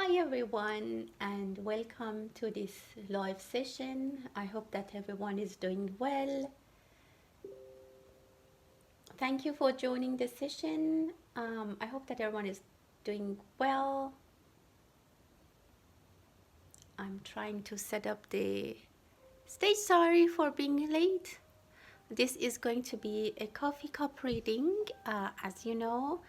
Hi everyone and welcome to this live session. I hope that everyone is doing well. Thank you for joining the session. I hope that everyone is doing well. I'm trying to set up the stage. Sorry for being late. This is going to be a coffee cup reading. As you know,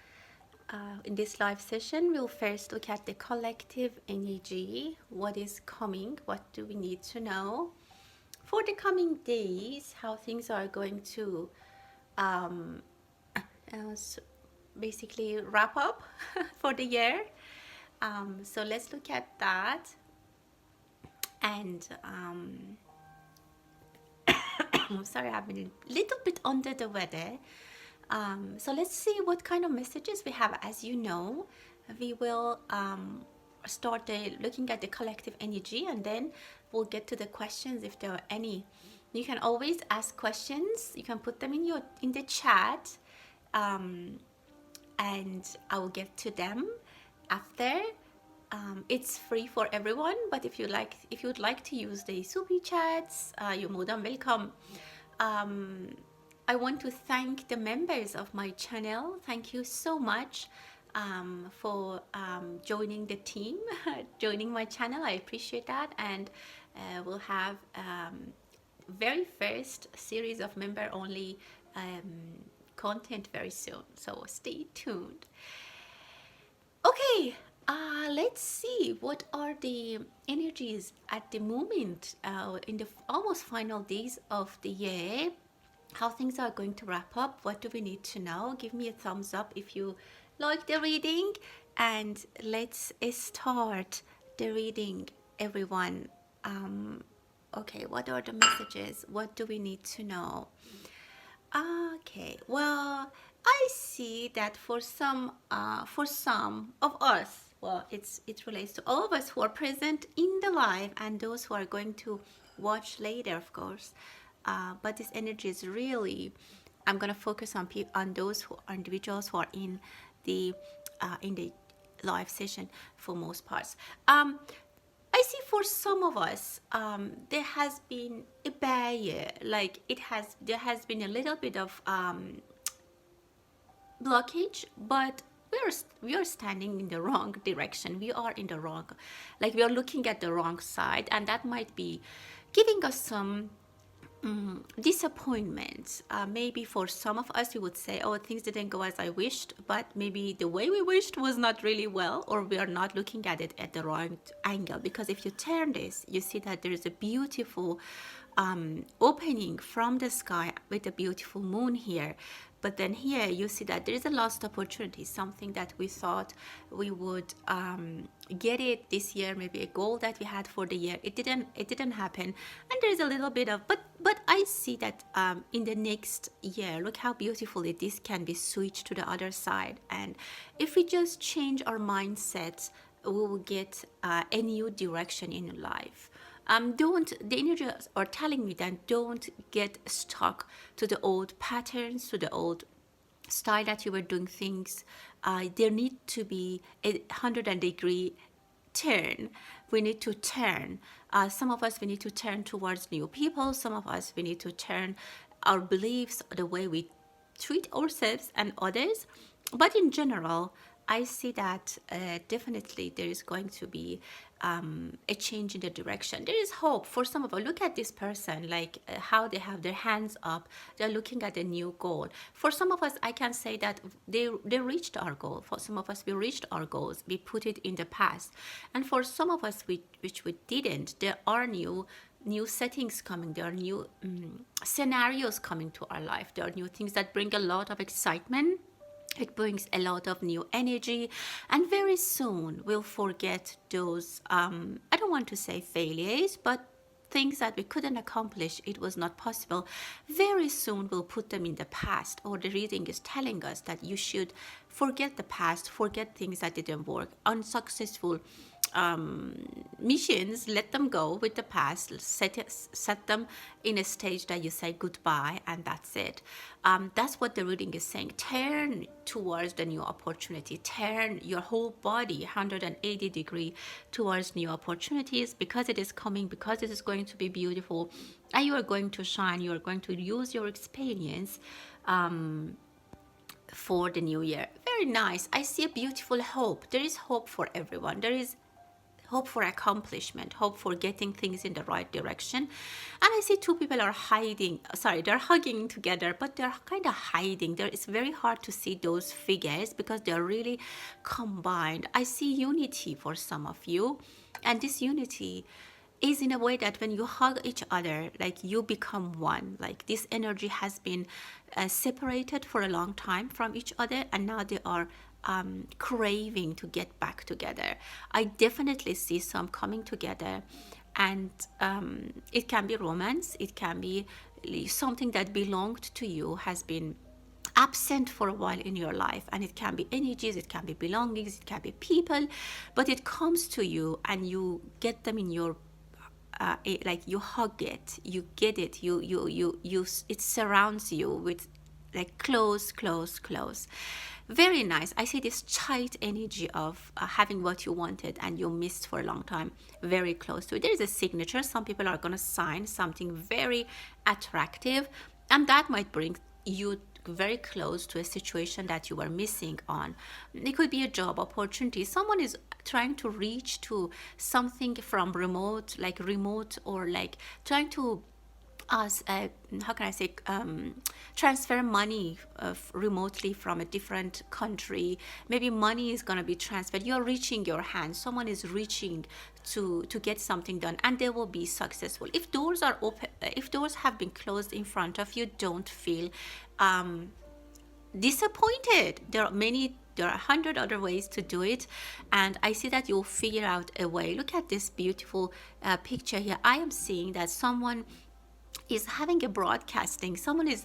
in this live session, we'll first look at the collective energy. What is coming? What do we need to know? For the coming days, how things are going to um, basically wrap up for the year. So let's look at that. And sorry, I've been a little bit under the weather. So let's see what kind of messages we have. As you know, we will start looking at the collective energy, and then we'll get to the questions if there are any. You can always ask questions. You can put them in the chat, and I will get to them after. It's free for everyone, but if you'd like to use the super chats, you're more than welcome. I want to thank the members of my channel. Thank you so much for joining the team, joining my channel. I appreciate that, and we'll have very first series of member-only content very soon. So stay tuned. Okay, let's see what are the energies at the moment in the almost final days of the year. How things are going to wrap up. What do we need to know? Give me a thumbs up if you like the reading, and let's start the reading, everyone. Okay, what are the messages? What do we need to know? Okay, well, I see that for some of us, well, it relates to all of us who are present in the live and those who are going to watch later, of course. But this energy is really, I'm gonna focus on those who are individuals who are in the live session for most parts. I see for some of us, there has been a barrier, like there has been a little bit of blockage, but we are standing in the wrong direction. We are in the wrong, like we are looking at the wrong side, and that might be giving us some disappointments. Maybe for some of us, we would say, oh, things didn't go as I wished, but maybe the way we wished was not really well, or we are not looking at it at the right angle. Because if you turn this, you see that there is a beautiful opening from the sky with a beautiful moon here. But then here you see that there is a lost opportunity, something that we thought we would get it this year, maybe a goal that we had for the year. It didn't happen, and there is a little bit of but I see that in the next year, look how beautifully this can be switched to the other side. And if we just change our mindset, we will get a new direction in life. The energies are telling me that don't get stuck to the old patterns, to the old style that you were doing things. There need to be a 100-degree turn. We need to turn. Some of us, we need to turn towards new people. Some of us, we need to turn our beliefs, the way we treat ourselves and others. But in general, I see that definitely there is going to be a change in the direction. There is hope for some of us. Look at this person, like how they have their hands up. They're looking at a new goal. For some of us, I can say that they reached our goal. For some of us, we reached our goals. We put it in the past. And for some of us, which we didn't, there are new settings coming. There are new scenarios coming to our life. There are new things that bring a lot of excitement. It brings a lot of new energy, and very soon we'll forget those, I don't want to say failures, but things that we couldn't accomplish. It was not possible. Very soon we'll put them in the past, or the reading is telling us that you should forget the past, forget things that didn't work, unsuccessful missions, let them go with the past, set them in a stage that you say goodbye, and that's it. That's what the reading is saying. Turn towards the new opportunity. Turn your whole body 180-degree towards new opportunities, because it is coming, because it is going to be beautiful, and you are going to shine. You are going to use your experience for the new year. Very nice. I see a beautiful hope. There is hope for everyone. There is hope for accomplishment, hope for getting things in the right direction. And I see two people are hiding, sorry, they're hugging together, but they're kind of hiding. It's very hard to see those figures because they're really combined. I see unity for some of you, and this unity is in a way that when you hug each other, like you become one. Like this energy has been separated for a long time from each other, and now they are craving to get back together. I definitely see some coming together, and it can be romance, it can be something that belonged to you, has been absent for a while in your life, and it can be energies, it can be belongings, it can be people, but it comes to you and you get them in your like you hug it, you get it, you it surrounds you with like close, close, close. Very nice. I see this tight energy of having what you wanted and you missed for a long time, very close to it. There is a signature. Some people are going to sign something very attractive, and that might bring you very close to a situation that you were missing on. It could be a job opportunity. Someone is trying to reach to something from remote, like remote, or like trying to us how can I say transfer money remotely from a different country. Maybe money is going to be transferred. You're reaching your hand, someone is reaching to get something done, and they will be successful. If doors are open, if doors have been closed in front of you, don't feel disappointed. There are 100 other ways to do it, and I see that you'll figure out a way. Look at this beautiful picture here. I am seeing that someone is having a broadcasting, someone is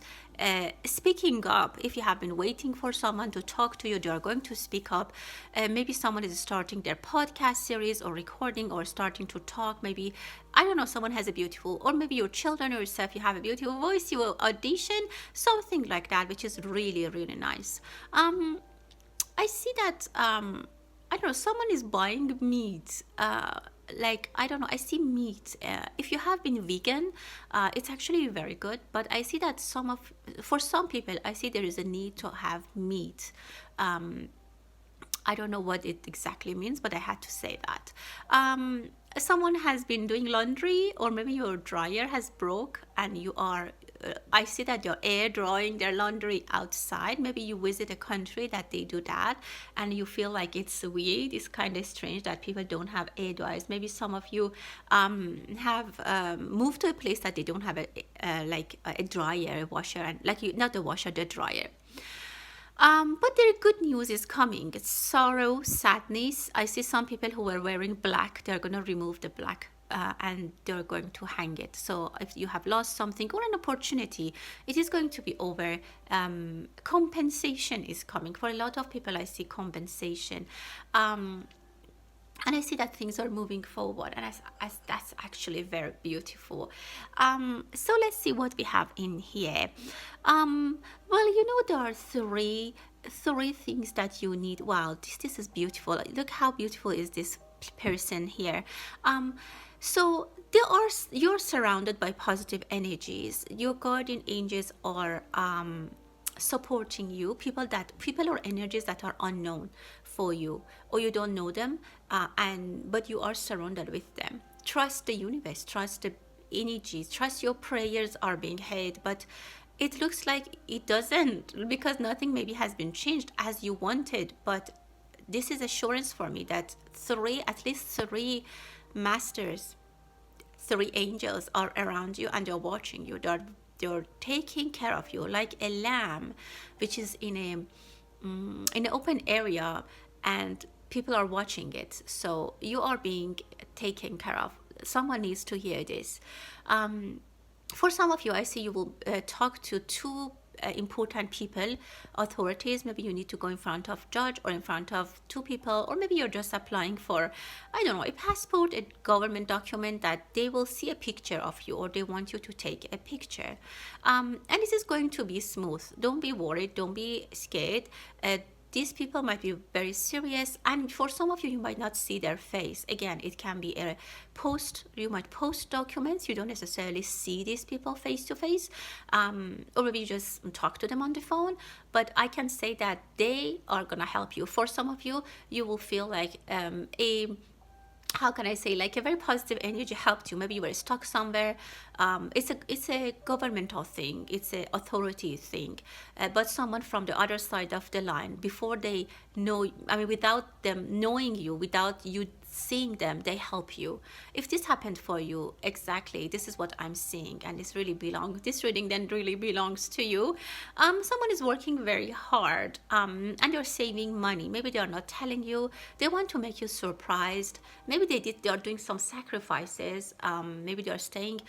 speaking up. If you have been waiting for someone to talk to you, they are going to speak up. Maybe someone is starting their podcast series or recording or starting to talk. Maybe, I don't know, someone has a beautiful, or maybe your children or yourself, you have a beautiful voice, you will audition, something like that, which is really, really nice. I see that I don't know, someone is buying meat. Like, I don't know, I see meat. If you have been vegan, it's actually very good. But I see that for some people, I see there is a need to have meat. I don't know what it exactly means, but I had to say that. Someone has been doing laundry, or maybe your dryer has broke and you are I see that you're air drying their laundry outside. Maybe you visit a country that they do that and you feel like it's weird, it's kind of strange that people don't have air dryers. Maybe some of you have moved to a place that they don't have a dryer, a washer, and not a washer, the dryer. But the good news is coming. It's sorrow, sadness. I see some people who are wearing black, they're going to remove the black and they're going to hang it. So if you have lost something or an opportunity, it is going to be over. Compensation is coming. For a lot of people, I see compensation. And I see that things are moving forward, and that's actually very beautiful. So let's see what we have in here. Well, there are three things that you need. Wow, this is beautiful. Look how beautiful is this person here. So you're surrounded by positive energies. Your guardian angels are supporting you. People or energies that are unknown for you, or you don't know them, but you are surrounded with them. Trust the universe, trust the energies, trust your prayers are being heard. But it looks like it doesn't, because nothing maybe has been changed as you wanted. But this is assurance for me that at least three masters, three angels are around you, and they're watching you. They're taking care of you like a lamb which is in an open area, and people are watching it. So you are being taken care of. Someone needs to hear this. For some of you, I see you will talk to two important people, authorities. Maybe you need to go in front of judge or in front of two people, or maybe you're just applying for, I don't know, a passport, a government document that they will see a picture of you, or they want you to take a picture. And this is going to be smooth. Don't be worried. Don't be scared. These people might be very serious, and for some of you, you might not see their face. Again, it can be a post. You might post documents. You don't necessarily see these people face to face, or maybe you just talk to them on the phone. But I can say that they are gonna help you. For some of you, you will feel like how can I say, like a very positive energy helped you. Maybe you were stuck somewhere. It's a governmental thing. It's a authority thing. But someone from the other side of the line, before they know, I mean, without them knowing you, without you seeing them, they help you. If this happened for you, exactly, this is what I'm seeing, and this reading then really belongs to you. Someone is working very hard, and they're saving money. Maybe they are not telling you. They want to make you surprised. Maybe they are doing some sacrifices. Maybe they are staying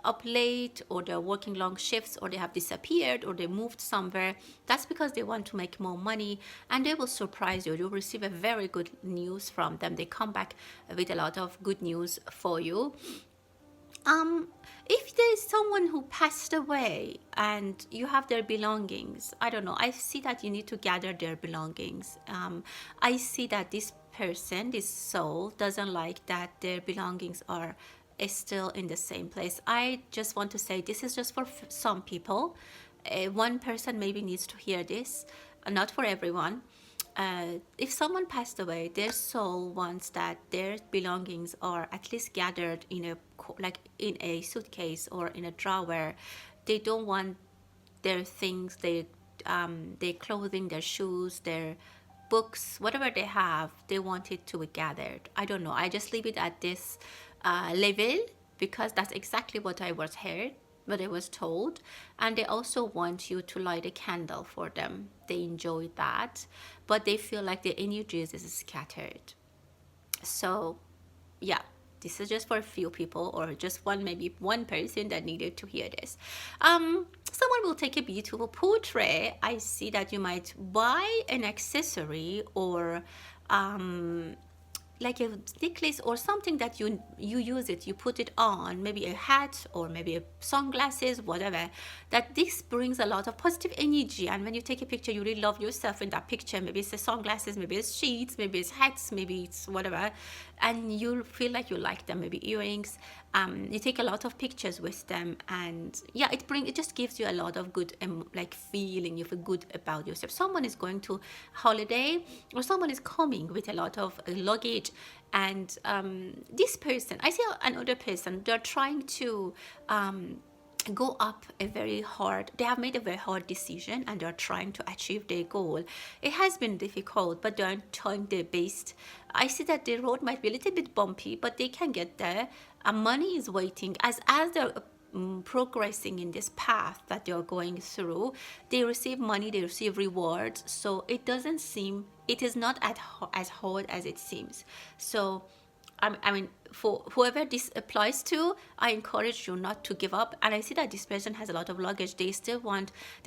up late, or they're working long shifts, or they have disappeared, or they moved somewhere. That's because they want to make more money, and they will surprise you. You'll receive a very good news from them. They come back with a lot of good news for you. If there's someone who passed away and you have their belongings, I don't know, I see that you need to gather their belongings. I see that this person, this soul, doesn't like that their belongings are is still in the same place. I just want to say this is just for some people. One person maybe needs to hear this, not for everyone. If someone passed away, their soul wants that their belongings are at least gathered in a suitcase or in a drawer. They don't want their things, their clothing, their shoes, their books, whatever they have, they want it to be gathered. I don't know. I just leave it at this level, because that's exactly what I was told. And they also want you to light a candle for them. They enjoy that, but they feel like the energies is scattered. So yeah, this is just for a few people, or just maybe one person that needed to hear this. Someone will take a beautiful portrait. I see that you might buy an accessory, or like a necklace or something that you use it, you put it on, maybe a hat or maybe a sunglasses, whatever, that this brings a lot of positive energy. And when you take a picture, you really love yourself in that picture. Maybe it's the sunglasses, maybe it's sheets, maybe it's hats, maybe it's whatever, and you feel like you like them. Maybe earrings. You take a lot of pictures with them, and yeah, it just gives you a lot of good like feeling. You feel good about yourself. Someone is going to holiday, or someone is coming with a lot of luggage, and this person, I see another person, they're trying to go up they have made a very hard decision, and they're trying to achieve their goal. It has been difficult, but they're trying their best. I see that the road might be a little bit bumpy, but they can get there. Money is waiting as they're progressing in this path that they're going through. They receive money, they receive rewards, so it is not as hard as it seems. So I mean, for whoever this applies to, I encourage you not to give up. And I see that this person has a lot of luggage. They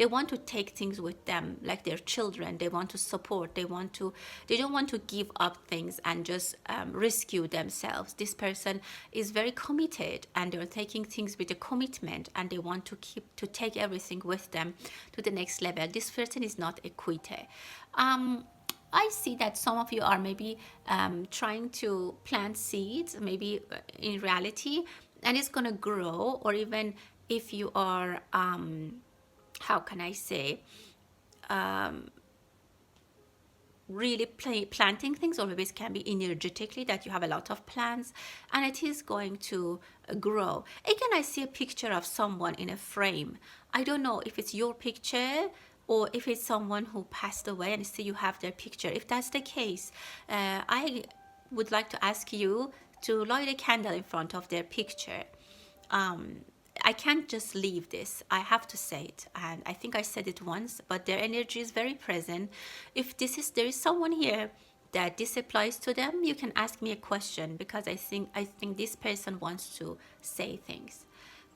want to take things with them, like their children. They want to support. They don't want to give up things and just rescue themselves. This person is very committed, and they're taking things with a commitment, and they want to take everything with them to the next level. This person is not a quitter. I see that some of you are maybe trying to plant seeds, maybe in reality, and it's going to grow. Or even if you are, how can I say, really planting things, or maybe it can be energetically that you have a lot of plants, and it is going to grow. Again, I see a picture of someone in a frame. I don't know if it's your picture, or if it's someone who passed away and see you have their picture. If that's the case, I would like to ask you to light a candle in front of their picture. I can't just leave this. I have to say it. And I think I said it once, but their energy is very present. If there is someone here that this applies to them, you can ask me a question, because I think this person wants to say things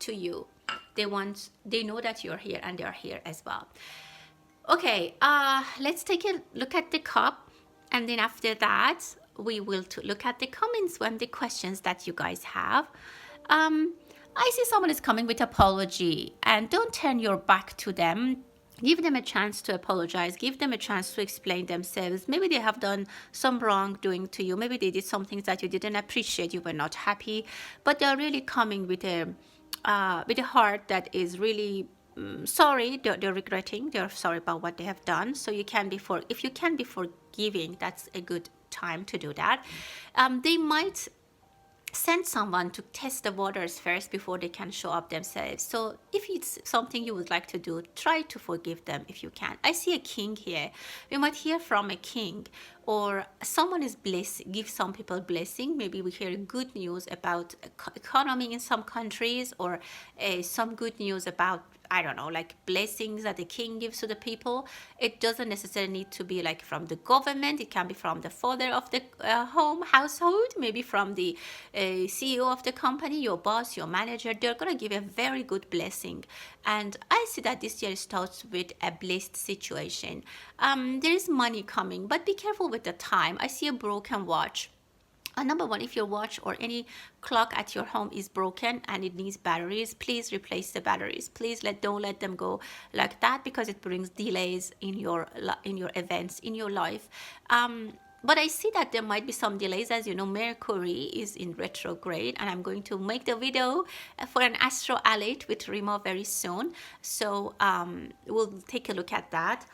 to you. they know that you're here and they're here as well. Okay, let's take a look at the cup, and then after that we will look at the comments and the questions that you guys have. I see someone is coming with apology, and don't turn your back to them. Give them a chance to apologize. Give them a chance to explain themselves. Maybe they have done some wrongdoing to you. Maybe they did some things that you didn't appreciate. You were not happy, but they're really coming with a heart that is really sorry. They're regretting. They're sorry about what they have done. So you can be if you can be forgiving, that's a good time to do that. They might send someone to test the waters first before they can show up themselves. So if it's something you would like to do, try to forgive them if you can. I see a king here. We might hear from a king, or someone is give some people blessing. Maybe we hear good news about economy in some countries, or some good news about, I don't know, like blessings that the king gives to the people. It doesn't necessarily need to be like from the government. It can be from the father of the household, maybe from the CEO of the company, your boss, your manager. They're going to give a very good blessing. And I see that this year starts with a blessed situation. There is money coming, but be careful with the time. I see a broken watch. Number one, if your watch or any clock at your home is broken and it needs batteries, please replace the batteries. Please don't let them go like that, because it brings delays in your events in your life. But I see that there might be some delays. As you know, Mercury is in retrograde, and I'm going to make the video for an astro alert with Reema very soon. So we'll take a look at that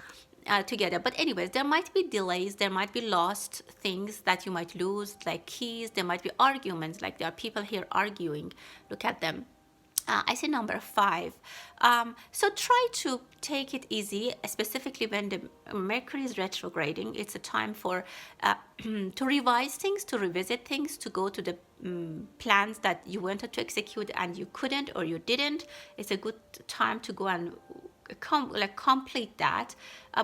together. But anyways, there might be delays, there might be lost things that you might lose, like keys. There might be arguments, like there are people here arguing. Look at them. I see number 5. So try to take it easy, specifically when the Mercury is retrograding. It's a time for to revise things, to revisit things, to go to the plans that you wanted to execute and you couldn't, or you didn't. It's a good time to go and complete that,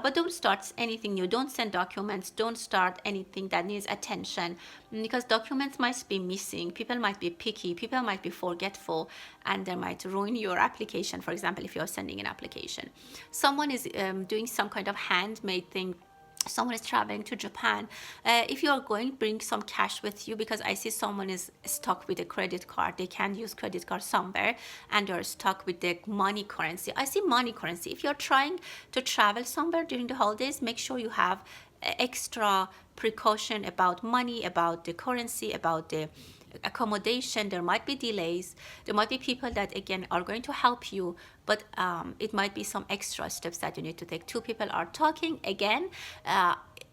but don't start anything new. Don't send documents. Don't start anything that needs attention, because documents might be missing. People might be picky. People might be forgetful, and they might ruin your application. For example, if you're sending an application, someone is doing some kind of handmade thing. Someone is traveling to Japan. If you are going, bring some cash with you, because I see someone is stuck with a credit card. They can't use credit card somewhere, and they're stuck with the money currency. I see money currency. If you're trying to travel somewhere during the holidays, make sure you have extra precaution about money, about the currency, about the accommodation. There might be delays. There might be people that again are going to help you, but it might be some extra steps that you need to take. 2 people are talking again.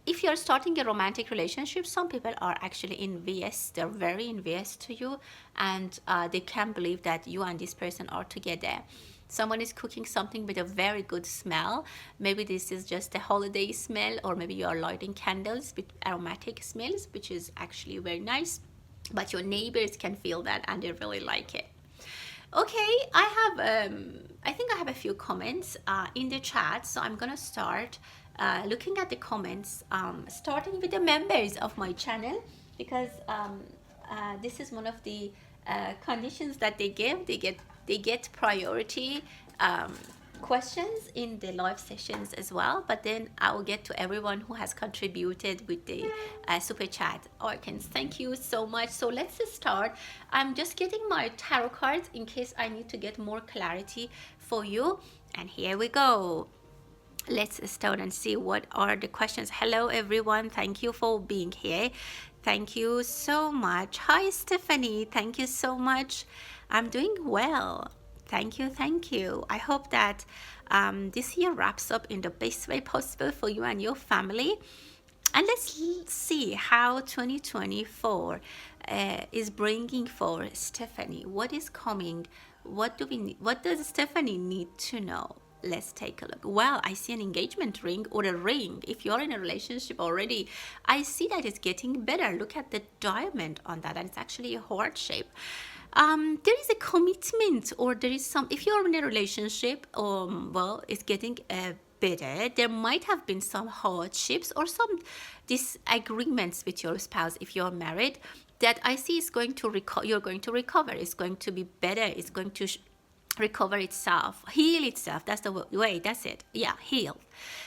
If you're starting a romantic relationship, some people are actually envious. They're very envious to you, and they can't believe that you and this person are together. Someone is cooking something with a very good smell. Maybe this is just a holiday smell, or maybe you are lighting candles with aromatic smells, which is actually very nice. But your neighbors can feel that and they really like it. Okay, I think I have a few comments in the chat, so I'm gonna start looking at the comments, starting with the members of my channel, because this is one of the conditions that they give. They get priority questions in the live sessions as well, but then I will get to everyone who has contributed with the super chat icons. Thank you so much. So let's start. I'm just getting my tarot cards in case I need to get more clarity for you, and here we go. Let's start and see what are the questions. Hello everyone, thank you for being here. Thank you so much. Hi Stephanie, thank you so much. I'm doing well. Thank you, thank you. I hope that this year wraps up in the best way possible for you and your family. And let's see how 2024 is bringing for Stephanie. What is coming? What does Stephanie need to know? Let's take a look. Well, I see an engagement ring or a ring. If you're in a relationship already, I see that it's getting better. Look at the diamond on that, and it's actually a heart shape. There is a commitment, or there is some, if you're in a relationship, well, it's getting better. There might have been some hardships or some disagreements with your spouse if you're married, that I see is going to you're going to recover. It's going to be better. It's going to recover itself, heal itself. That's the way. That's it. Yeah, heal.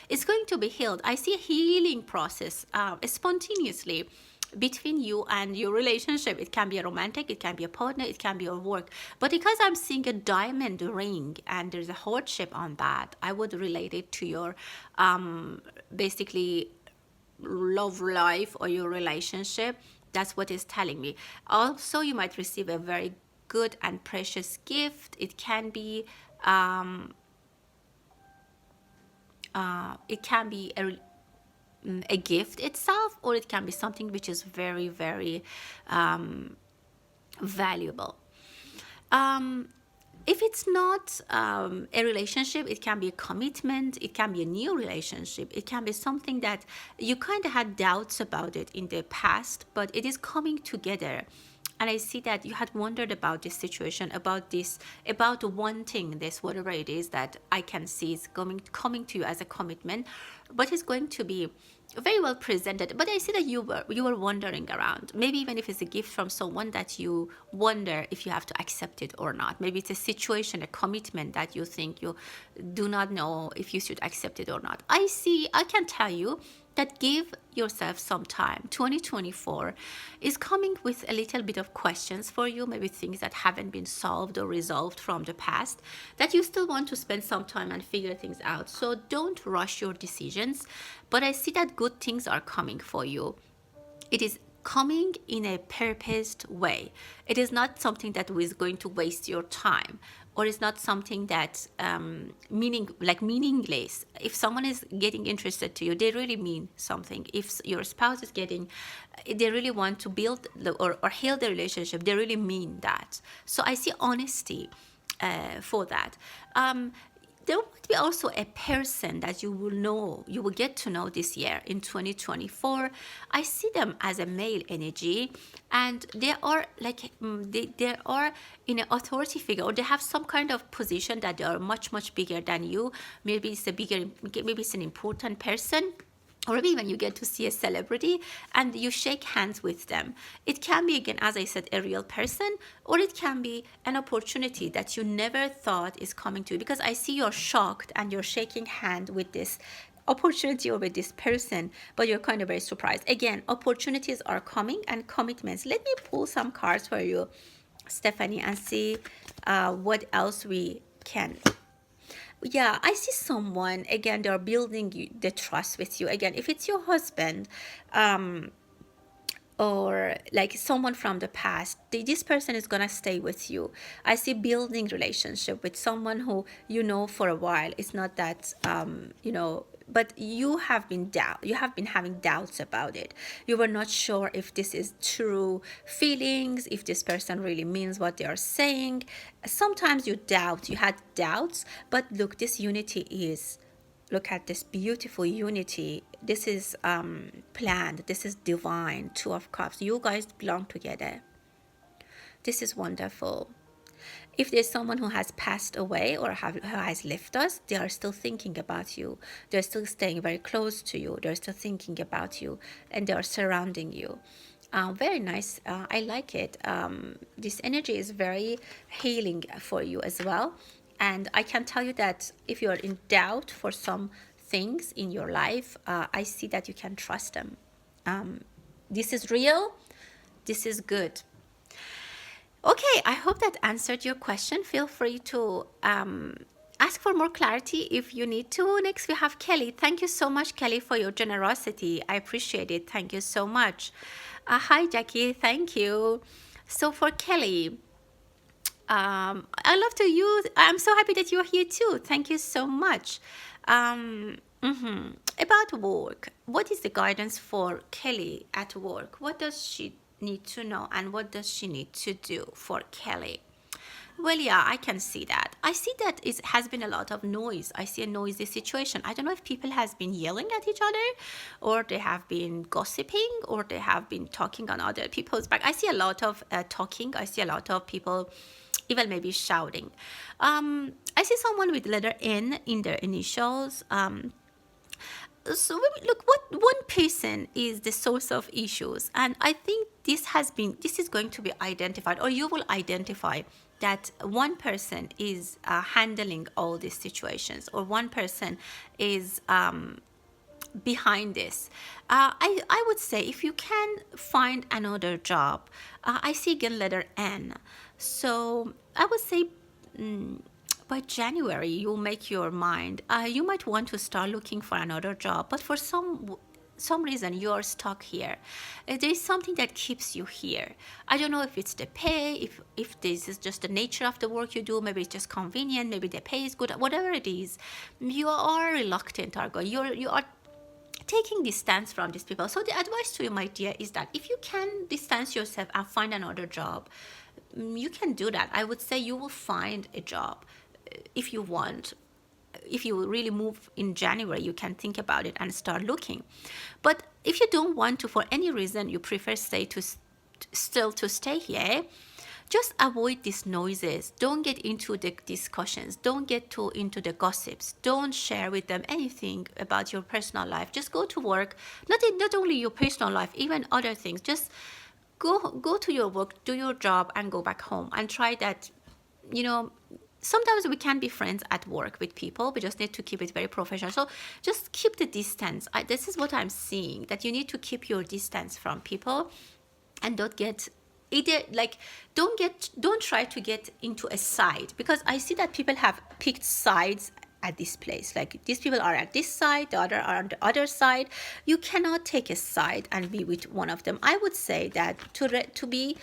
It's going to be healed. I see a healing process spontaneously between you and your relationship. It can be a romantic, it can be a partner, it can be your work. But because I'm seeing a diamond ring and there's a hardship on that, I would relate it to your basically love life or your relationship. That's what it's telling me. Also, you might receive a very good and precious gift. It can be a gift itself, or it can be something which is very, very valuable. If it's not a relationship, it can be a commitment, it can be a new relationship, it can be something that you kind of had doubts about it in the past, but it is coming together. And I see that you had wondered about this situation, about this, about wanting this, whatever it is that I can see is coming to you as a commitment, but it's going to be very well presented. But I see that you were wandering around. Maybe even if it's a gift from someone that you wonder if you have to accept it or not. Maybe it's a situation, a commitment that you think you do not know if you should accept it or not. I can tell you that give yourself some time. 2024 is coming with a little bit of questions for you, maybe things that haven't been solved or resolved from the past that you still want to spend some time and figure things out. So don't rush your decisions, but I see that good things are coming for you. It is coming in a purposed way. It is not something that is going to waste your time, or it's not something that meaningless. If someone is getting interested to you, they really mean something. If your spouse is they really want to build or heal the relationship, they really mean that. So I see honesty for that. There might be also a person that you will get to know this year in 2024. I see them as a male energy, and they are they are in an authority figure, or they have some kind of position that they are much, much bigger than you. Maybe it's an important person, or maybe when you get to see a celebrity and you shake hands with them. It can be, again, as I said, a real person, or it can be an opportunity that you never thought is coming to you, because I see you're shocked and you're shaking hand with this opportunity or with this person, but you're kind of very surprised. Again, opportunities are coming and commitments. Let me pull some cards for you, Stephanie, and see what else we can. Yeah, I see someone, again, they're building the trust with you. Again, if it's your husband, or like someone from the past, this person is gonna stay with you. I see building relationship with someone who you know for a while. It's not that but you have been having doubts about it. You were not sure if this is true feelings, if this person really means what they are saying. Sometimes you had doubts, but look, this unity is, look at this beautiful unity. This is planned. This is divine. Two of Cups. You guys belong together. This is wonderful. If there's someone who has passed away or who has left us, they are still thinking about you. They're still staying very close to you. They're still thinking about you, and they are surrounding you. Very nice. I like it. This energy is very healing for you as well. And I can tell you that if you're in doubt for some things in your life, I see that you can trust them. This is real. This is good. Okay, I hope that answered your question. Feel free to ask for more clarity if you need to. Next, we have Kelly. Thank you so much, Kelly, for your generosity. I appreciate it. Thank you so much. Hi, Jackie. Thank you. So for Kelly, I love to use. I'm so happy that you're here too. Thank you so much. About work, what is the guidance for Kelly at work? What does she need to know, and what does she need to do for Kelly? Well, yeah, I can see that. I see that it has been a lot of noise. I see a noisy situation. I don't know if people has been yelling at each other, or they have been gossiping, or they have been talking on other people's back. I see a lot of talking. I see a lot of people even maybe shouting. I see someone with letter N in their initials. So look, what one person is the source of issues, and I think this is going to be identified, or you will identify that one person is handling all these situations, or one person is behind this. I would say if you can find another job, I see again letter N. So I would say by January you'll make your mind. You might want to start looking for another job, but for some reason you're stuck here. There is something that keeps you here. I don't know if it's the pay, if this is just the nature of the work you do, maybe it's just convenient, maybe the pay is good, whatever it is, you are reluctant, Argo. You are taking distance from these people. So the advice to you, my dear, is that if you can distance yourself and find another job, you can do that. I would say you will find a job if you want. If you really move in January, you can think about it and start looking. But if you don't want to, for any reason, you prefer still to stay here, just avoid these noises. Don't get into the discussions. Don't get into the gossips. Don't share with them anything about your personal life. Just go to work. Not only your personal life, even other things. Just go to your work, do your job, and go back home. And try that, sometimes we can be friends at work with people. We just need to keep it very professional. So just keep the distance. This is what I'm seeing, that you need to keep your distance from people, and don't get either, like, don't try to get into a side, because I see that people have picked sides at this place. Like, these people are at this side, the other are on the other side. You cannot take a side and be with one of them. I would say that to be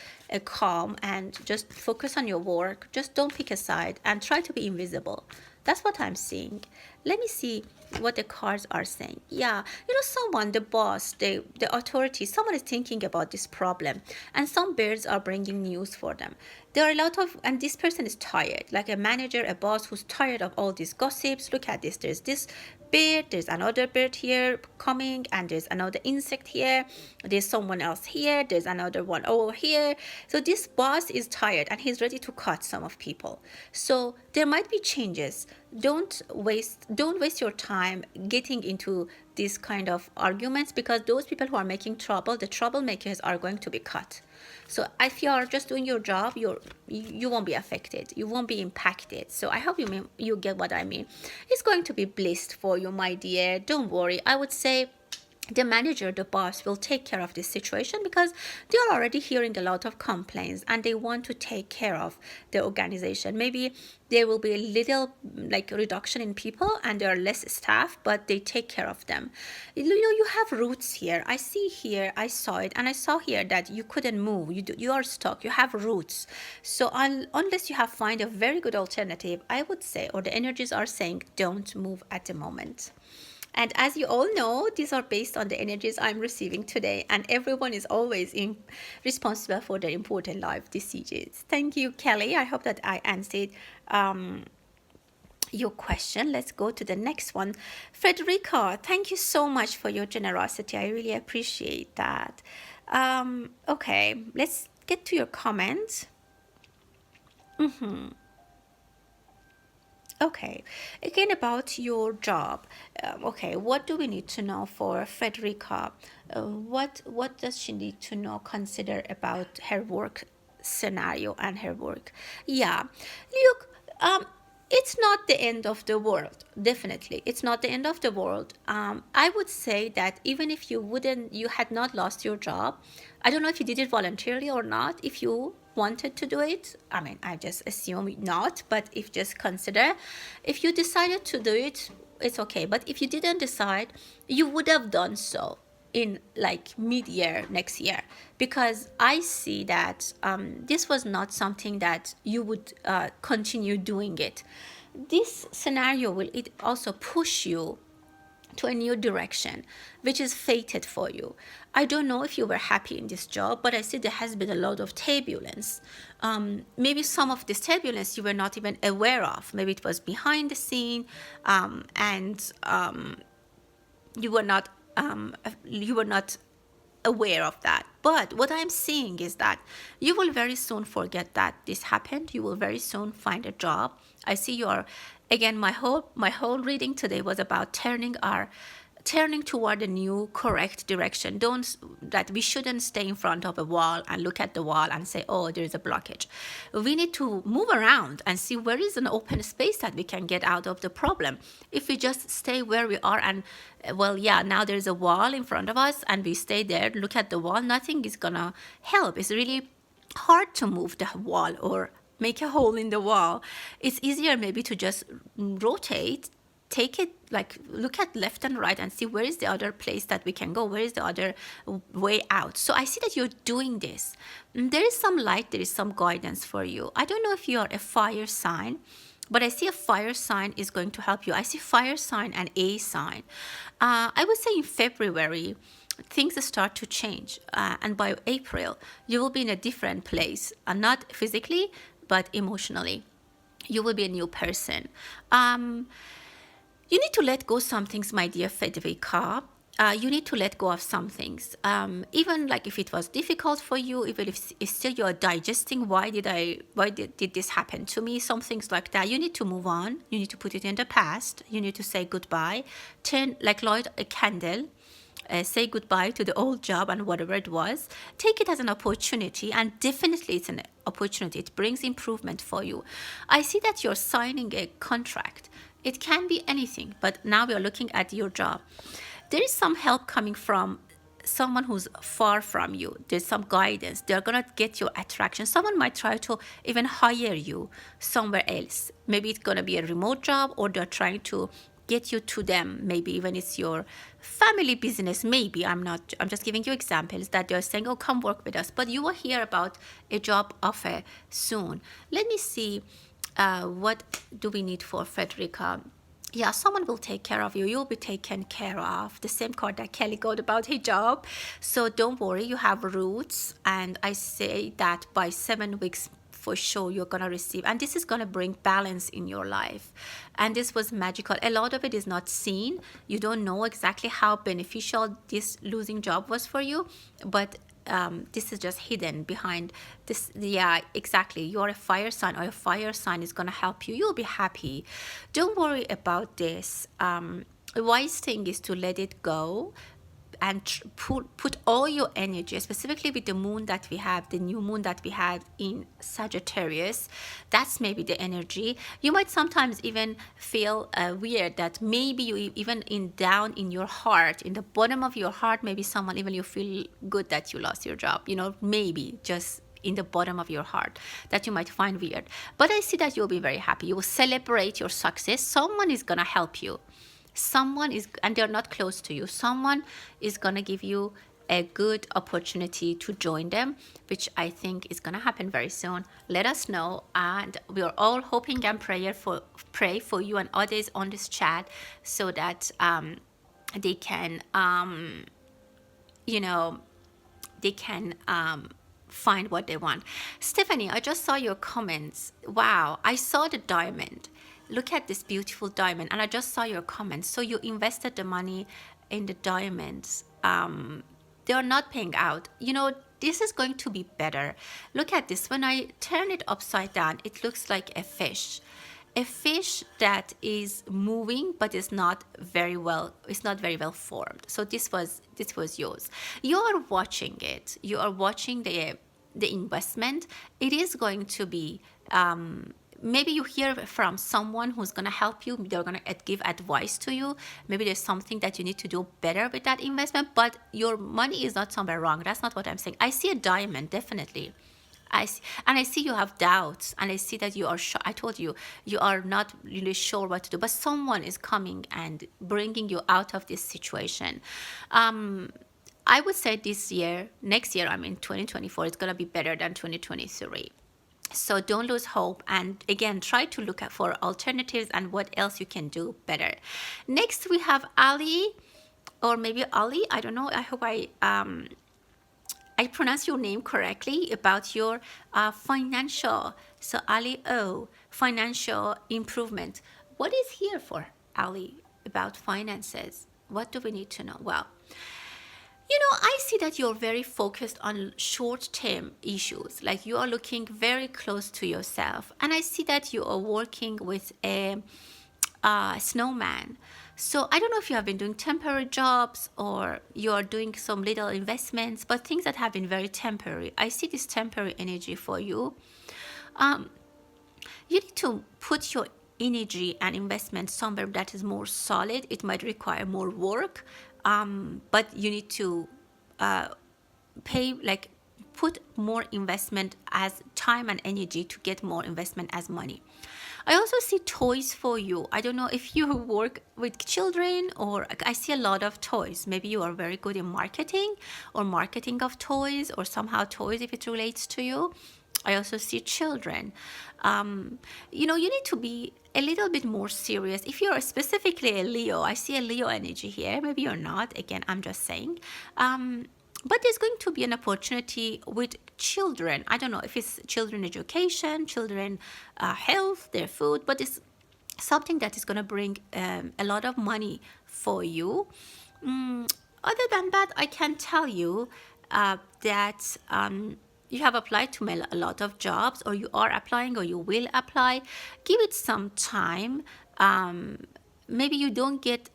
calm and just focus on your work, just don't pick a side and try to be invisible. That's what I'm seeing. Let me see what the cards are saying. Yeah, someone, the boss, the authority, someone is thinking about this problem, and some birds are bringing news for them. There are a lot of, and this person is tired, like a manager, a boss who's tired of all these gossips. Look at this. There's this bird, there's another bird here coming, and there's another insect here, there's someone else here, there's another one over here. So this boss is tired and he's ready to cut some of people. So there might be changes. Don't waste your time getting into these kind of arguments, because those people who are making trouble, the troublemakers, are going to be cut. So if you are just doing your job, you won't be affected, you won't be impacted. So I hope you get what I mean. It's going to be blessed for you, my dear. Don't worry. I would say the manager, the boss, will take care of this situation, because they are already hearing a lot of complaints and they want to take care of the organization. Maybe there will be a little reduction in people and there are less staff, but they take care of them. You have roots here. I see here, I saw it, and I saw here that you couldn't move. You are stuck. You have roots. So unless you have find a very good alternative, I would say, or the energies are saying, don't move at the moment. And as you all know, these are based on the energies I'm receiving today, and everyone is always responsible for their important life decisions. Thank you, Kelly. I hope that I answered your question. Let's go to the next one. Frederica, thank you so much for your generosity. I really appreciate that. Okay, let's get to your comment. Okay, again about your job. Okay, what do we need to know for Frederica? What does she need to know, consider about her work scenario and her work? Yeah, look, it's not the end of the world. Definitely, it's not the end of the world. I would say that even if you had not lost your job, I don't know if you did it voluntarily or not. If you wanted to do it, I mean, I just assume not, but if you decided to do it, it's okay. But if you didn't decide, you would have done so in mid-year next year, because I see that this was not something that you would continue doing it. This scenario will also push you to a new direction, which is fated for you. I don't know if you were happy in this job, but I see there has been a lot of turbulence. Maybe some of this turbulence you were not even aware of. Maybe it was behind the scene, and you were not aware of that. But what I'm seeing is that you will very soon forget that this happened. You will very soon find a job. I see again, my whole reading today was about turning our turning toward a new correct direction. Don't that we shouldn't stay in front of a wall and look at the wall and say, oh, there is a blockage. We need to move around and see where is an open space that we can get out of the problem. If we just stay where we are and well, yeah, now there's a wall in front of us and we stay there, look at the wall, nothing is gonna help. It's really hard to move the wall or make a hole in the wall. It's easier maybe to just rotate, take it, like look at left and right and see where is the other place that we can go, where is the other way out. So I see that you're doing this. There is some light, there is some guidance for you. I don't know if you are a fire sign, but I see a fire sign is going to help you. I see fire sign and a sign. I would say in February things start to change, and by April you will be in a different place, not physically but emotionally. You will be a new person. You need to let go some things, my dear Federica. You need to let go of some things. Even like if it was difficult for you, even if still you're digesting, why did this happen to me? Some things like that. You need to move on. You need to put it in the past. You need to say goodbye. Light a candle. Say goodbye to the old job and whatever it was. Take it as an opportunity, and definitely it's an opportunity. It brings improvement for you. I see that you're signing a contract. It can be anything, but now we are looking at your job. There is some help coming from someone who's far from you. There's some guidance. They're gonna get your attraction. Someone might try to even hire you somewhere else. Maybe it's gonna be a remote job, or they're trying to get you to them. Maybe even it's your family business. Maybe I'm just giving you examples that they're saying, oh, come work with us, but you will hear about a job offer soon. Let me see, what do we need for Frederica? Yeah, someone will take care of you. You'll be taken care of. The same card that Kelly got about hijab. So don't worry, you have roots, and I say that by 7 weeks for sure you're gonna receive, and this is gonna bring balance in your life. And this was magical. A lot of it is not seen. You don't know exactly how beneficial this losing job was for you, but this is just hidden behind this. Yeah, exactly. You're a fire sign, or a fire sign is gonna help you. You'll be happy. Don't worry about this. A wise thing is to let it go and put all your energy, specifically with the moon that we have, the new moon that we have in Sagittarius. That's maybe the energy. You might sometimes even feel weird that maybe you even down in your heart, in the bottom of your heart, maybe someone, even you feel good that you lost your job, maybe just in the bottom of your heart, that you might find weird. But I see that you'll be very happy. You will celebrate your success. Someone is gonna help you. Someone is, and they're not close to you, someone is gonna give you a good opportunity to join them, which I think is gonna happen very soon. Let us know, and we are all hoping and pray for you and others on this chat, so that they can find what they want. Stephanie, I just saw your comments. Wow, I saw the diamond. Look at this beautiful diamond, and I just saw your comments. So you invested the money in the diamonds. They are not paying out. This is going to be better. Look at this. When I turn it upside down, it looks like a fish that is moving, but is not very well. It's not very well formed. So this was yours. You are watching it. You are watching the investment. It is going to be. Maybe you hear from someone who's going to help you. They're going to give advice to you. Maybe there's something that you need to do better with that investment, but your money is not somewhere wrong. That's not what I'm saying. I see a diamond, definitely. I see you have doubts, and I see that you are I told you, you are not really sure what to do, but someone is coming and bringing you out of this situation. I would say next year, 2024, it's going to be better than 2023. So don't lose hope, and again, try to look for alternatives and what else you can do better. Next, we have Ali, or maybe Ali. I don't know. I hope I pronounce your name correctly, about your financial. So Ali O, financial improvement. What is here for Ali about finances? What do we need to know? Well, I see that you're very focused on short-term issues. Like you are looking very close to yourself. And I see that you are working with a snowman. So I don't know if you have been doing temporary jobs or you're doing some little investments, but things that have been very temporary. I see this temporary energy for you. You need to put your energy and investment somewhere that is more solid. It might require more work, but you need to pay, like, put more investment as time and energy to get more investment as money. I also see toys for you. I don't know if you work with children, or I see a lot of toys. Maybe you are very good in marketing or marketing of toys, or somehow toys if it relates to you. I also see children. You need to be a little bit more serious. If you're specifically a Leo, I see a Leo energy here. Maybe you're not. Again, I'm just saying. But there's going to be an opportunity with children. I don't know if it's children education, children health, their food, but it's something that is going to bring a lot of money for you. Other than that, I can tell you that you have applied to a lot of jobs, or you are applying, or you will apply. Give it some time. Maybe you don't get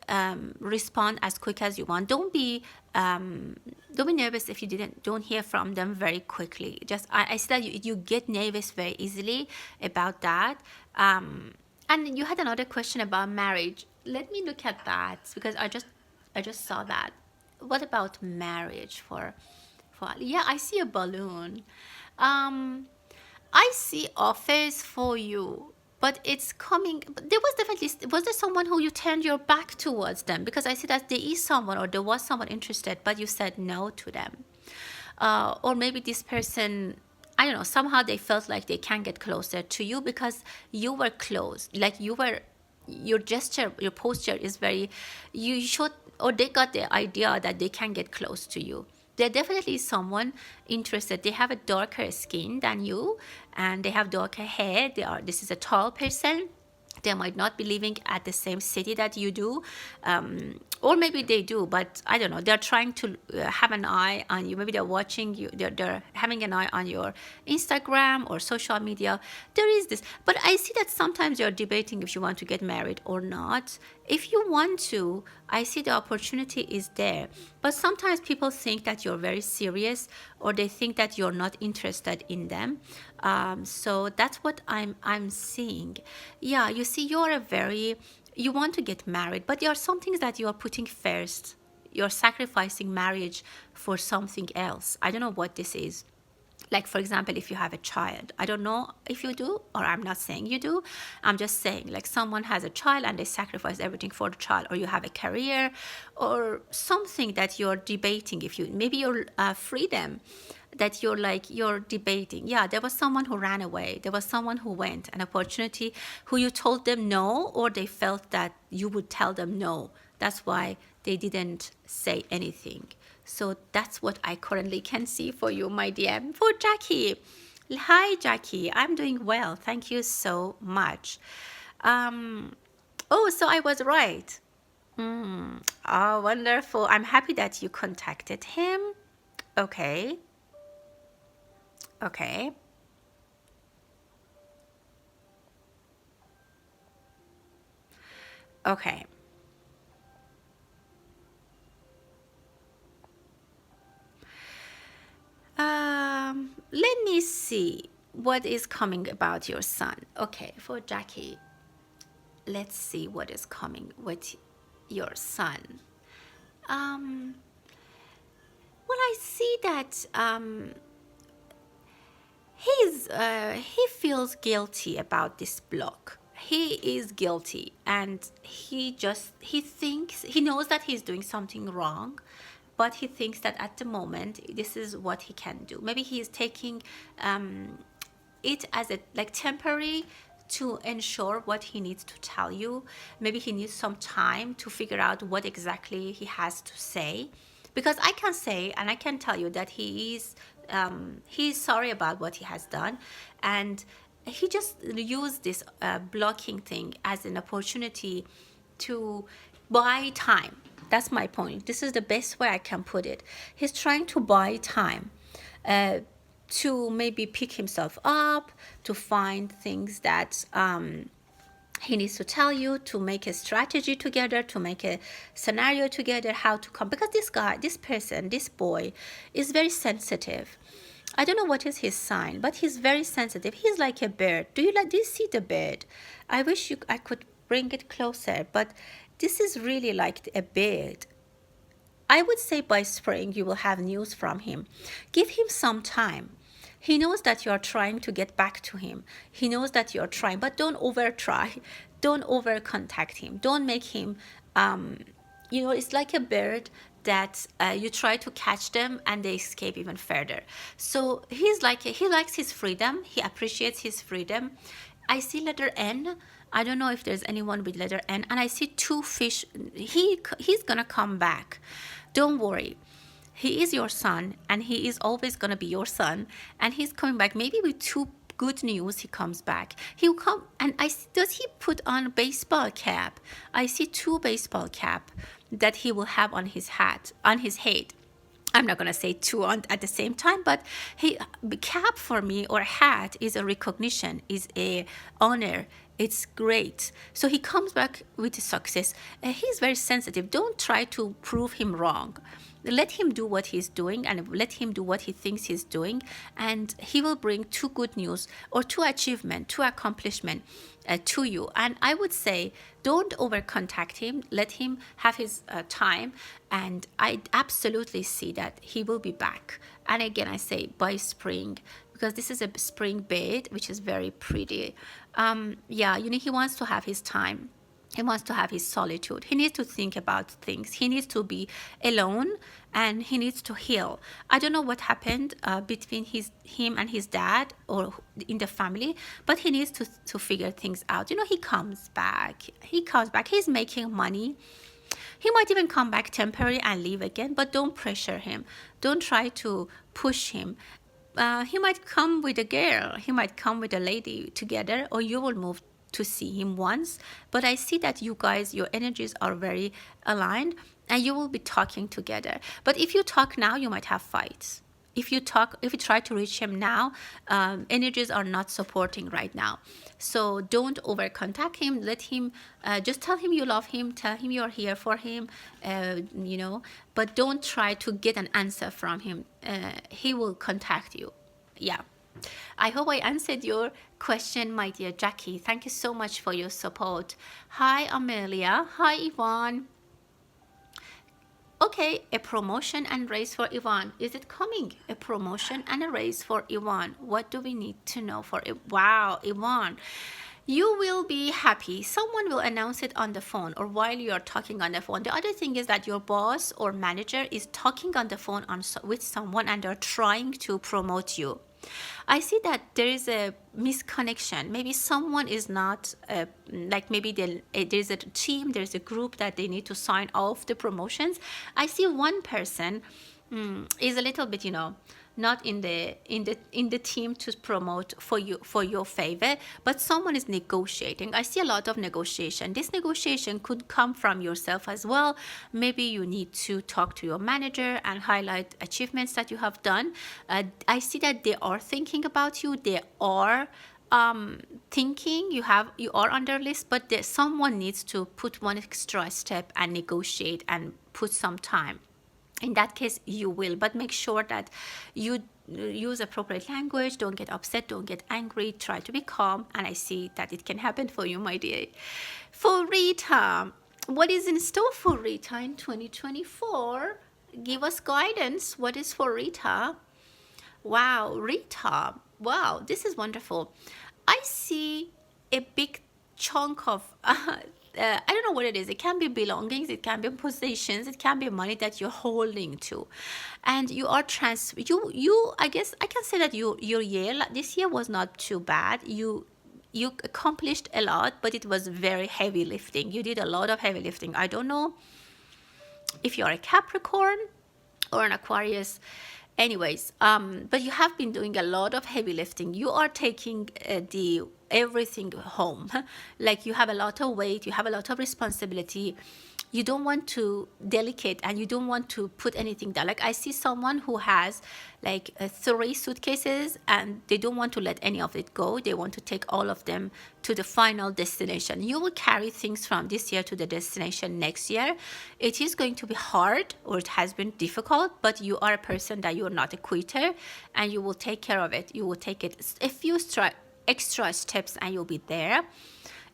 respond as quick as you want. Don't be nervous if you don't hear from them very quickly. Just I see that you get nervous very easily about that. And you had another question about marriage. Let me look at that, because I just saw that. What about marriage for yeah, I see a balloon. I see offers for you, but it's coming. But there was definitely, was there someone who you turned your back towards them? Because I see that there is someone, or there was someone interested, but you said no to them. Or maybe this person, I don't know, somehow they felt like they can get closer to you because you were close. Like your gesture, your posture is very, you showed, or they got the idea that they can get close to you. They're definitely someone interested. They have a darker skin than you, and they have darker hair. This is a tall person. They might not be living at the same city that you do, or maybe they do, but I don't know. They're trying to have an eye on you. Maybe they're watching you. They're having an eye on your Instagram or social media. There is this, but I see that sometimes you're debating if you want to get married or not. If you want to, I see the opportunity is there. But sometimes people think that you're very serious, or they think that you're not interested in them. So that's what I'm seeing. Yeah, you see, you want to get married, but there are some things that you are putting first. You're sacrificing marriage for something else. I don't know what this is. Like, for example, if you have a child, I don't know if you do, or I'm not saying you do. I'm just saying, like, someone has a child and they sacrifice everything for the child, or you have a career, or something that you're debating. Maybe your freedom that you're debating. Yeah, there was someone who ran away. There was someone who went, an opportunity, who you told them no, or they felt that you would tell them no. That's why they didn't say anything. So that's what I currently can see for you, my dear. For Jackie. Hi, Jackie. I'm doing well. Thank you so much. So I was right. Oh, wonderful. I'm happy that you contacted him. Okay. Okay. Okay. Let me see what is coming about your son. Okay, for Jackie, let's see what is coming with your son. Well, I see that he feels guilty about this block. He is guilty, and he thinks, he knows that he's doing something wrong, but he thinks that at the moment this is what he can do. Maybe he is taking it as a like temporary to ensure what he needs to tell you. Maybe he needs some time to figure out what exactly he has to say, because I can say and I can tell you that he's sorry about what he has done, and he just used this blocking thing as an opportunity to buy time. That's my point. This is the best way I can put it. He's trying to buy time to maybe pick himself up, to find things that He needs to tell you to make a strategy together, to make a scenario together, how to come. Because this guy, this person, this boy is very sensitive. I don't know what is his sign, but he's very sensitive. He's like a bird. Do you see the bird? I wish I could bring it closer, but this is really like a bird. I would say by spring you will have news from him. Give him some time. He knows that you are trying to get back to him. He knows that you're trying, but don't over try. Don't over contact him. Don't make him, it's like a bird that you try to catch them and they escape even further. So he likes his freedom. He appreciates his freedom. I see letter N. I don't know if there's anyone with letter N. And I see two fish. He's going to come back. Don't worry. He is your son, and he is always going to be your son. And he's coming back maybe with two good news. He comes back. He'll come, and does he put on a baseball cap? I see two baseball cap that he will have on his head. I'm not going to say two at the same time, but cap for me or hat is a recognition, is a honor. It's great. So he comes back with success. He's very sensitive. Don't try to prove him wrong. Let him do what he's doing and let him do what he thinks he's doing, and he will bring two good news or two achievement, two accomplishment to you. And I would say don't over contact him. Let him have his time, and I absolutely see that he will be back. And again, I say by spring, because this is a spring bed, which is very pretty. He wants to have his time. He wants to have his solitude. He needs to think about things. He needs to be alone, and he needs to heal. I don't know what happened between him and his dad or in the family, but he needs to figure things out. He comes back. He's making money. He might even come back temporarily and leave again, but don't pressure him. Don't try to push him. He might come with a girl. He might come with a lady together, or you will move to see him once. But I see that you guys, your energies are very aligned, and you will be talking together. But if you talk now, you might have fights. If you try to reach him now, energies are not supporting right now. So don't over contact him. Let him, just tell him you love him. Tell him you're here for him, but don't try to get an answer from him. He will contact you. Yeah. I hope I answered your question, my dear Jackie. Thank you so much for your support. Hi, Amelia. Hi, Yvonne. Okay, a promotion and raise for Yvonne. Is it coming? A promotion and a raise for Yvonne. What do we need to know for it? Wow, Yvonne. You will be happy. Someone will announce it on the phone or while you are talking on the phone. The other thing is that your boss or manager is talking on the phone with someone and they're trying to promote you. I see that there is a misconnection. Maybe someone is not, maybe there's a team, there's a group that they need to sign off the promotions. I see one person is a little bit, not in the team to promote for your favor, but someone is negotiating. I see a lot of negotiation. This negotiation could come from yourself as well. Maybe you need to talk to your manager and highlight achievements that you have done. I see that they are thinking about you. They are thinking you are on their list, but someone needs to put one extra step and negotiate and put some time. In that case, you will, but make sure that you use appropriate language. Don't get upset, don't get angry, try to be calm, and I see that it can happen for you, my dear. For Rita, what is in store for Rita in 2024? Give us guidance. What is for Rita? Wow, Rita. Wow, this is wonderful. I see a big chunk of I don't know what it is. It can be belongings, it can be possessions, it can be money that you're holding to, and you are I guess I can say that your year this year was not too bad. You accomplished a lot, but it was very heavy lifting. You did a lot of heavy lifting. I don't know if you're a Capricorn or an Aquarius. Anyways, but you have been doing a lot of heavy lifting. You are taking everything home. Like you have a lot of weight, you have a lot of responsibility. you don't want to delicate, and you don't want to put anything down. Like I see someone who has like 3 suitcases, and they don't want to let any of it go. They want to take all of them to the final destination. You will carry things from this year to the destination next year. It is going to be hard, or it has been difficult, but you are a person that you are not a quitter, and you will take care of it. You will take it a few extra steps, and you'll be there.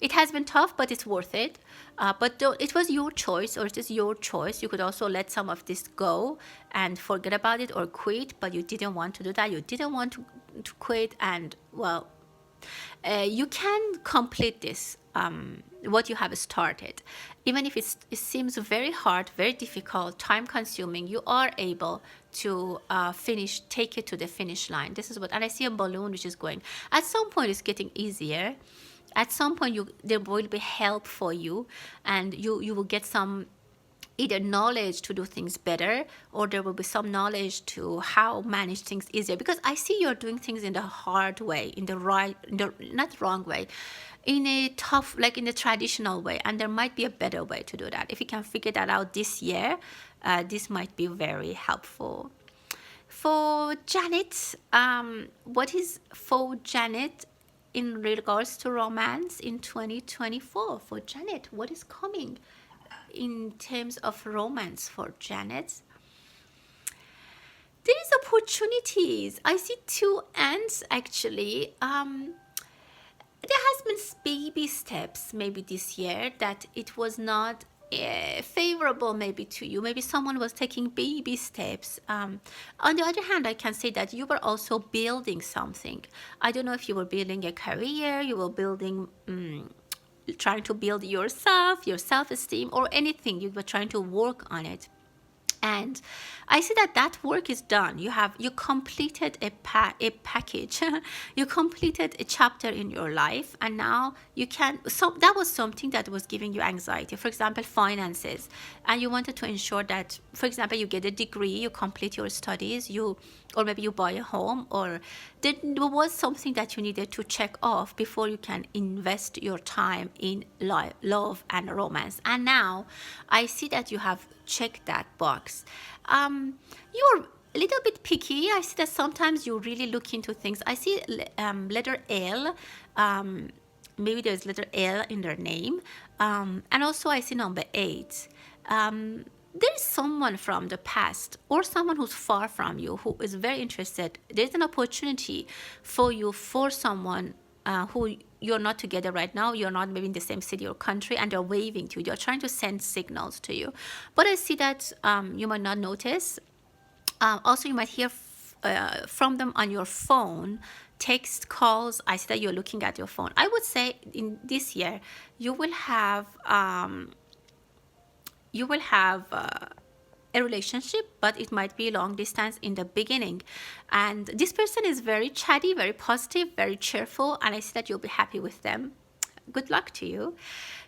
It has been tough, but it's worth it. But it was your choice, or it is your choice. You could also let some of this go and forget about it or quit, but you didn't want to do that. You didn't want to quit, and well, you can complete this, what you have started. Even if it seems very hard, very difficult, time consuming, you are able to take it to the finish line. This is what, and I see a balloon which is going. At some point, it's getting easier. At some point, there will be help for you, and you will get some either knowledge to do things better, or there will be some knowledge to how manage things easier. Because I see you're doing things in the hard way, in the right, not wrong way, in a tough, like in the traditional way, and there might be a better way to do that. If you can figure that out this year, this might be very helpful. For Janet, what is for Janet in regards to romance in 2024? For Janet, what is coming in terms of romance for Janet? There is opportunities. I see 2 ants actually. There has been baby steps maybe this year that it was not favorable maybe to you. Maybe someone was taking baby steps. On the other hand, I can say that you were also building something. I don't know if you were building a career, you were building, trying to build yourself, your self-esteem, or anything. You were trying to work on it. And I see that work is done. You completed a package. You completed a chapter in your life, and now you can. So that was something that was giving you anxiety. For example, finances, and you wanted to ensure that, for example, you get a degree, you complete your studies, or maybe you buy a home, or there was something that you needed to check off before you can invest your time in love and romance. And now I see that you have checked that box. You're a little bit picky. I see that sometimes you really look into things. I see letter L. Maybe there's letter L in their name. And also I see number 8. There is someone from the past, or someone who's far from you, who is very interested. There's an opportunity for you, for someone who you're not together right now. You're not maybe in the same city or country, and they're waving to you. They're trying to send signals to you. But I see that you might not notice. Also, you might hear from them on your phone, text, calls. I see that you're looking at your phone. I would say in this year, you will have a relationship, but it might be long distance in the beginning. And this person is very chatty, very positive, very cheerful, and I see that you'll be happy with them. Good luck to you.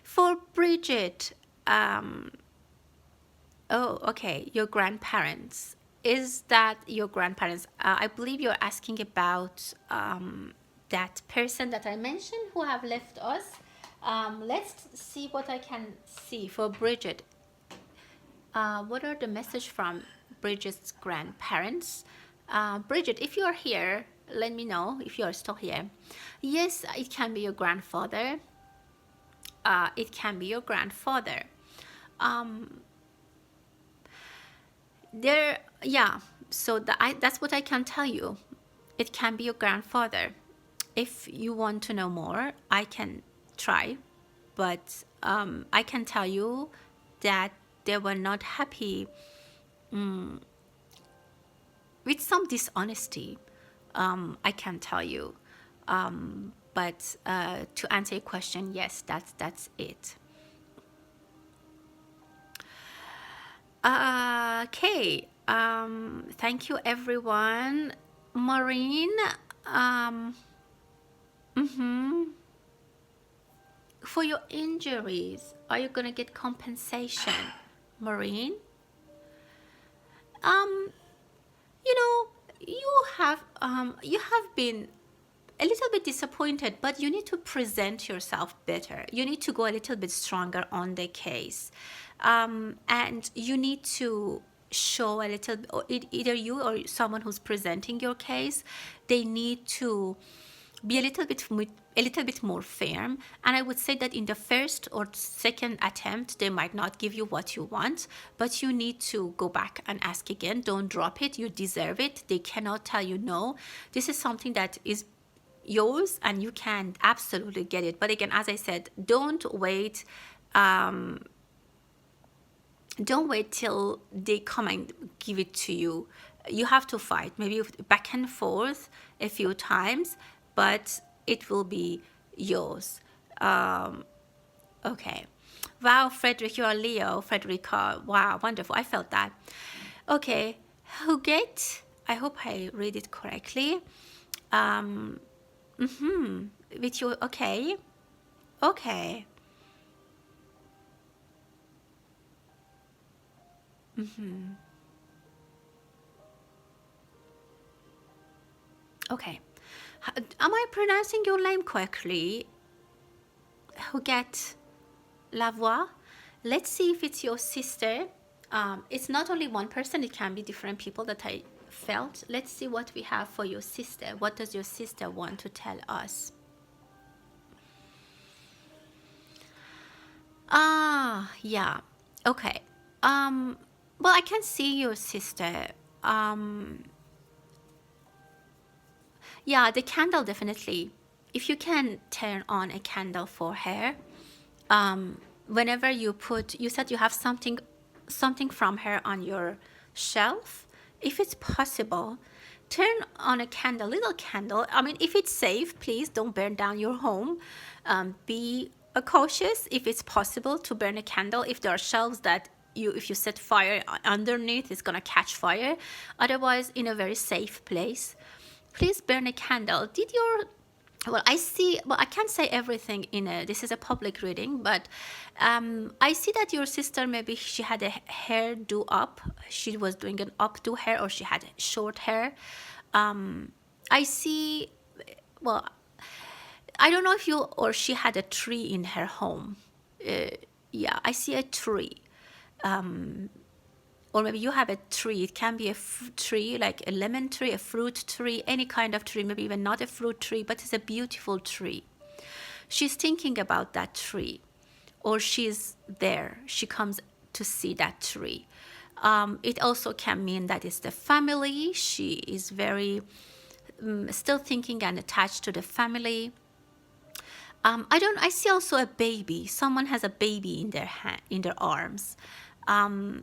For Bridget, oh, okay, your grandparents. Is that your grandparents? I believe you're asking about that person that I mentioned who have left us. Let's see what I can see for Bridget. What are the message from Bridget's grandparents? Bridget, if you're here, let me know if you're still here. Yes, it can be your grandfather. It can be your grandfather. So that's what I can tell you. It can be your grandfather. If you want to know more, I can try, but I can tell you that they were not happy with some dishonesty. I can tell you, but to answer your question, yes, that's it. Okay. Thank you, everyone. Maureen. For your injuries, are you gonna get compensation, Maureen? You have been a little bit disappointed, but you need to present yourself better. You need to go a little bit stronger on the case. And you need to show a little, or either you or someone who's presenting your case, they need to be a little bit more firm. And I would say that in the first or second attempt, they might not give you what you want, but you need to go back and ask again. Don't drop it. You deserve it. They cannot tell you no. This is something that is yours and you can absolutely get it. But again, as I said, don't wait till they come and give it to you. You have to fight, maybe back and forth a few times, but it will be yours. Okay. Wow, Frederick, you are Leo. Frederica, wow, wonderful. I felt that. Okay, Huget, I hope I read it correctly. With you, okay. Okay. Okay. Am I pronouncing your name correctly? Huguette Lavoie. Let's see if it's your sister. It's not only one person, it can be different people that I felt. Let's see what we have for your sister. What does your sister want to tell us? Yeah. Okay. Well, I can see your sister. Yeah, the candle definitely. If you can turn on a candle for her, whenever you said you have something from her on your shelf. If it's possible, turn on a candle, little candle. I mean, if it's safe, please don't burn down your home. Be cautious if it's possible to burn a candle. If there are shelves that if you set fire underneath, it's gonna catch fire. Otherwise, in a very safe place, please burn a candle. Well, I can't say everything this is a public reading, but I see that your sister, maybe she had a hair do up. She was doing an updo hair, or she had short hair. I see, well, I don't know if she had a tree in her home. Yeah, I see a tree. Or maybe you have a tree. It can be a tree, like a lemon tree, a fruit tree, any kind of tree, maybe even not a fruit tree, but it's a beautiful tree. She's thinking about that tree, or she's there. She comes to see that tree. It also can mean that it's the family. She is very still thinking and attached to the family. I see also a baby. Someone has a baby in their arms.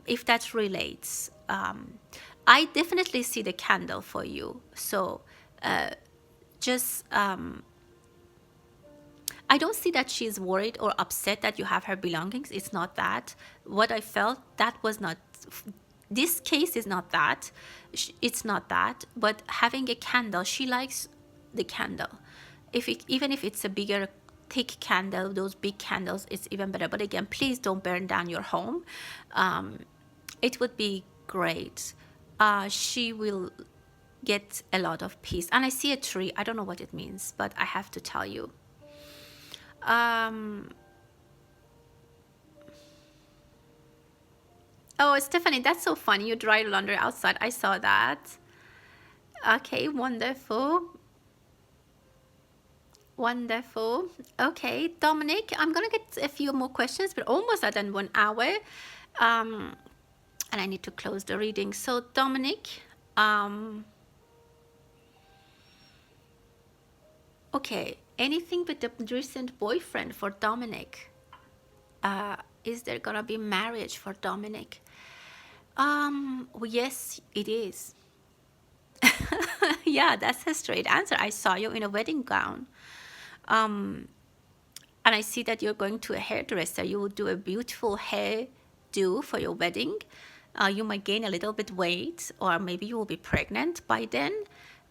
If that relates, I definitely see the candle for you. So I don't see that she's worried or upset that you have her belongings. It's not that. What I felt, that was not, this case is not that. It's not that. But having a candle, she likes the candle. Even if it's a bigger, thick candle, those big candles, it's even better. But again, please don't burn down your home. It would be great. She will get a lot of peace. And I see a tree. I don't know what it means, but I have to tell you. Oh, Stephanie, that's so funny. You dry laundry outside. I saw that. Okay, wonderful. Wonderful. Okay, Dominic, I'm gonna get a few more questions. We're almost at 1 hour, and I need to close the reading. So, Dominic, okay, anything with the recent boyfriend for Dominic? Is there gonna be marriage for Dominic? Well, yes, it is. Yeah, that's a straight answer. I saw you in a wedding gown. And I see that you're going to a hairdresser. You will do a beautiful hairdo for your wedding. You might gain a little bit weight, or maybe you will be pregnant by then.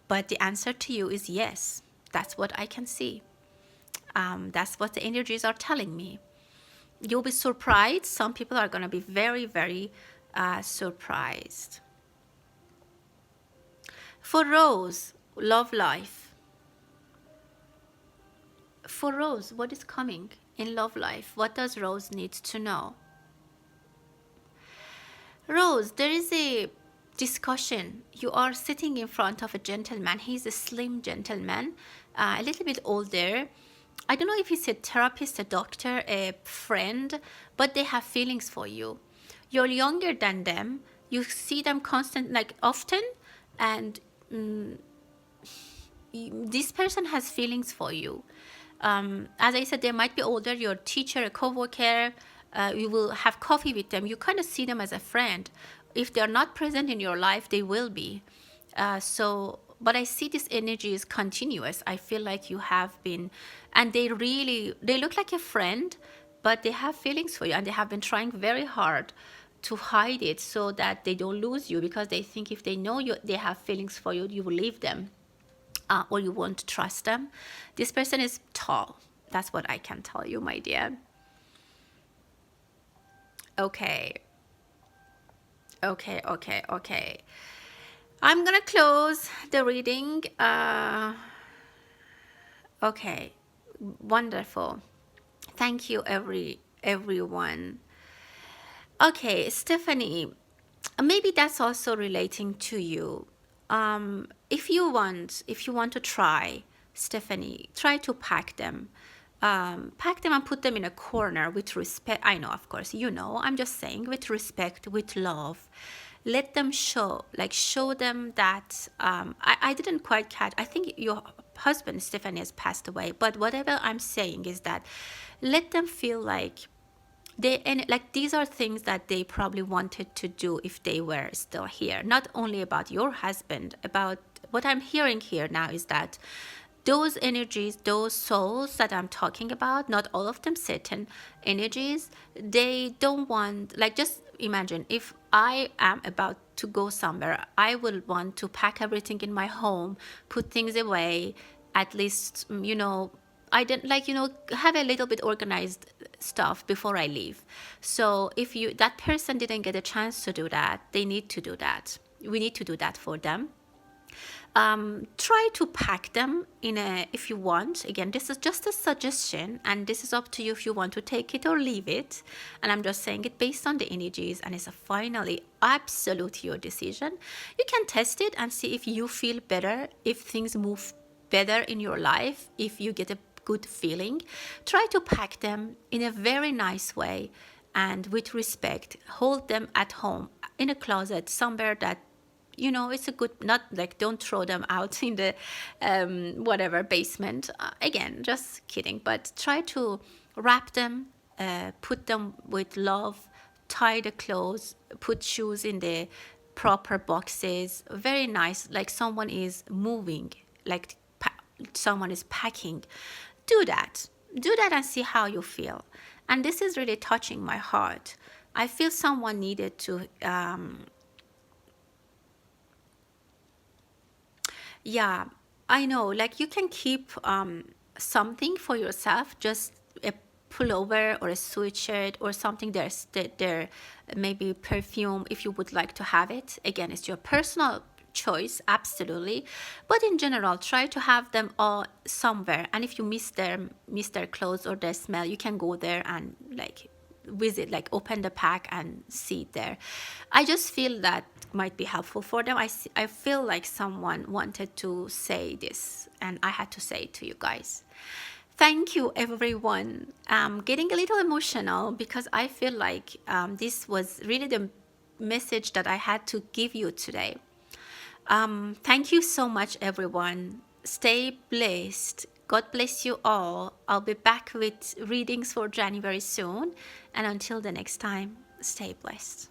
But the answer to you is yes. That's what I can see. That's what the energies are telling me. You'll be surprised. Some people are going to be very, very surprised. For Rose, love life. For Rose, what is coming in love life? What does Rose need to know? Rose, there is a discussion. You are sitting in front of a gentleman. He's a slim gentleman, a little bit older. I don't know if he's a therapist, a doctor, a friend, but they have feelings for you. You're younger than them. You see them constant, like often, and this person has feelings for you. As I said, they might be older, your teacher, a coworker, you will have coffee with them. You kind of see them as a friend. If they're not present in your life, they will be. But I see this energy is continuous. I feel like you have been, and they look like a friend, but they have feelings for you, and they have been trying very hard to hide it so that they don't lose you, because they think if they know you, they have feelings for you, you will leave them. Or you won't trust them. This person is tall. That's what I can tell you, my dear. Okay. Okay. I'm gonna close the reading. Okay. Wonderful. Thank you, everyone. Okay, Stephanie, maybe that's also relating to you. If you want to try, Stephanie, try to pack them. Pack them and put them in a corner with respect. I know, of course, I'm just saying, with respect, with love. Let them show them that, I didn't quite catch. I think your husband, Stephanie, has passed away. But whatever I'm saying is that let them feel like these are things that they probably wanted to do if they were still here. Not only about your husband, about what I'm hearing here now is that those energies, those souls that I'm talking about, not all of them, certain energies, they don't want, just imagine if I am about to go somewhere, I will want to pack everything in my home, put things away, at least, I didn't have a little bit organized stuff before I leave. So if that person didn't get a chance to do that, they need to do that. We need to do that for them. Try to pack them if you want. Again, this is just a suggestion, and this is up to you if you want to take it or leave it. And I'm just saying it based on the energies, and it's finally absolute your decision. You can test it and see if you feel better, if things move better in your life, if you get a good feeling. Try to pack them in a very nice way and with respect. Hold them at home, in a closet, somewhere that it's a good, not don't throw them out in the whatever basement. Again, just kidding, but try to wrap them, put them with love, tie the clothes, put shoes in the proper boxes, very nice, like someone is moving, like someone is packing. Do that and see how you feel. And this is really touching my heart. I feel someone needed to yeah, I know, you can keep something for yourself, just a pullover or a sweatshirt or something. There maybe perfume if you would like to have it. Again, it's your personal choice, absolutely, but in general, try to have them all somewhere. And if you miss their clothes or their smell, you can go there and visit, open the pack and see it there. I just feel that might be helpful for them. I feel like someone wanted to say this, and I had to say it to you guys. Thank you, everyone. I'm getting a little emotional because I feel like this was really the message that I had to give you today. Thank you so much, everyone. Stay blessed. God bless you all. I'll be back with readings for January soon. And until the next time, stay blessed.